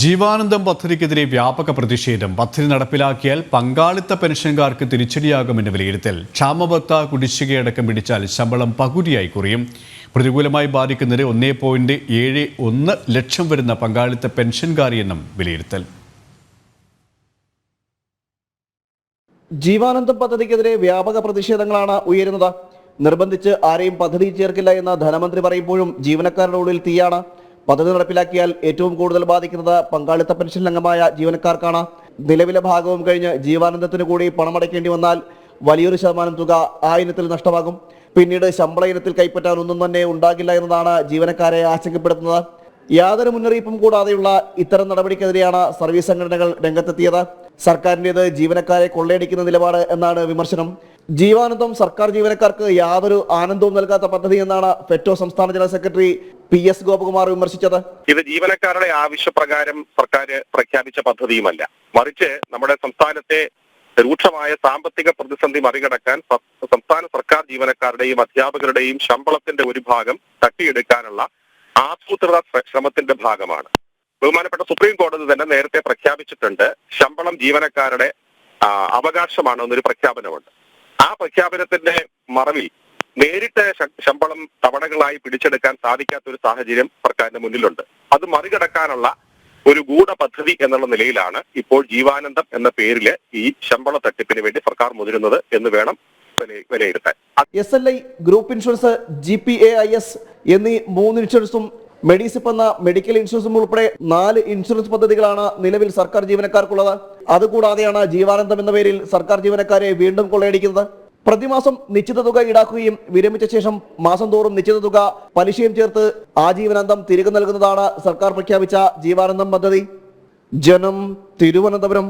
ജീവാനന്ദം പദ്ധതിക്കെതിരെ വ്യാപക പ്രതിഷേധം. പദ്ധതി നടപ്പിലാക്കിയാൽ പങ്കാളിത്ത പെൻഷൻകാർക്ക് തിരിച്ചടിയാകുമെന്ന് വിലയിരുത്തൽ. ക്ഷാമബത്ത കുടിശ്ശികയടക്കം പിടിച്ചാൽ ശമ്പളം പകുതിയായി കുറയും. പ്രതികൂലമായി ബാധിക്കുന്നത് 1.71 ലക്ഷം വരുന്ന പങ്കാളിത്ത പെൻഷൻകാരെയെന്നും വിലയിരുത്തൽ. ജീവാനന്ദം പദ്ധതിക്കെതിരെ വ്യാപക പ്രതിഷേധങ്ങളാണ് ഉയരുന്നത്. നിർബന്ധിച്ച് ആരെയും പദ്ധതി ചേർക്കില്ല എന്ന് ധനമന്ത്രി പറയുമ്പോഴും ജീവനക്കാരുടെ ഉള്ളിൽ തീയാണ്. പദ്ധതി നടപ്പിലാക്കിയാൽ ഏറ്റവും കൂടുതൽ ബാധിക്കുന്നത് പങ്കാളിത്ത പെൻഷൻ അംഗമായ ജീവനക്കാർക്കാണ്. നിലവിലെ ഭാഗവും കഴിഞ്ഞ് ജീവാനന്ദത്തിന് കൂടി പണമടയ്ക്കേണ്ടി വന്നാൽ വലിയൊരു ശതമാനം തുക ആ ഇനത്തിൽ നഷ്ടമാകും. പിന്നീട് ശമ്പള ഇനത്തിൽ കൈപ്പറ്റാൻ ഒന്നും തന്നെ ഉണ്ടാകില്ല എന്നതാണ് ജീവനക്കാരെ ആശങ്കപ്പെടുത്തുന്നത്. യാതൊരു മുന്നറിയിപ്പും കൂടാതെയുള്ള ഇത്തരം നടപടിക്കെതിരെയാണ് സർവീസ് സംഘടനകൾ രംഗത്തെത്തിയത്. സർക്കാരിൻ്റേത് ജീവനക്കാരെ കൊള്ളയടിക്കുന്ന നിലപാട് എന്നാണ് വിമർശനം. ജീവാനന്ദം സർക്കാർ ജീവനക്കാർക്ക് യാതൊരു ആനന്ദവും നൽകാത്ത പദ്ധതി എന്നാണ് ഫെറ്റോ സംസ്ഥാന ജനറൽ സെക്രട്ടറി PS ഗോപകുമാർ വിമർശിച്ചത്. ഇത് ജീവനക്കാരുടെ ആവശ്യപ്രകാരം സർക്കാർ പ്രഖ്യാപിച്ച പദ്ധതിയുമല്ല, മറിച്ച് നമ്മുടെ സംസ്ഥാനത്തെ രൂക്ഷമായ സാമ്പത്തിക പ്രതിസന്ധി മറികടക്കാൻ സംസ്ഥാന സർക്കാർ ജീവനക്കാരുടെയും അധ്യാപകരുടെയും ശമ്പളത്തിന്റെ ഒരു ഭാഗം തട്ടിയെടുക്കാനുള്ള ആസൂത്രിത ശ്രമത്തിന്റെ ഭാഗമാണ്. ബഹുമാനപ്പെട്ട സുപ്രീം കോടതി തന്നെ നേരത്തെ പ്രഖ്യാപിച്ചിട്ടുണ്ട്, ശമ്പളം ജീവനക്കാരുടെ അവകാശമാണ് എന്നൊരു പ്രഖ്യാപനമുണ്ട്. ആ പ്രഖ്യാപനത്തിന്റെ മറവിൽ നേരിട്ട് ശമ്പളം തവണകളായി പിടിച്ചെടുക്കാൻ സാധിക്കാത്ത ഒരു സാഹചര്യം സർക്കാരിന് മുന്നിലുണ്ട്. അത് മറികടക്കാനുള്ള ഒരു ഗൂഢ പദ്ധതി എന്നുള്ള നിലയിലാണ് ഇപ്പോൾ ജീവാനന്ദം എന്ന പേരില് ഈ ശമ്പള തട്ടിപ്പിന് വേണ്ടി സർക്കാർ മുതിരുന്നത് എന്ന് വേണം വിലയിരുത്താൻ. SLI, ഗ്രൂപ്പ് ഇൻഷുറൻസ്, GPAIS എന്നീ 3 ഇൻഷുറൻസും മെഡിസിപ്പ് എന്ന മെഡിക്കൽ ഇൻഷുറൻസും ഉൾപ്പെടെ 4 ഇൻഷുറൻസ് പദ്ധതികളാണ് നിലവിൽ സർക്കാർ ജീവനക്കാർക്കുള്ളത്. അതുകൂടാതെയാണ് ജീവാനന്ദം എന്ന പേരിൽ സർക്കാർ ജീവനക്കാരെ വീണ്ടും കൊള്ളയടിക്കുന്നത്. പ്രതിമാസം നിശ്ചിത തുക ഈടാക്കുകയും വിരമിച്ച ശേഷം മാസം തോറും നിശ്ചിത തുക പലിശയും ചേർത്ത് ആജീവനാന്തം തിരികെ നൽകുന്നതാണ് സർക്കാർ പ്രഖ്യാപിച്ച ജീവാനന്ദം പദ്ധതി. ജനം, തിരുവനന്തപുരം.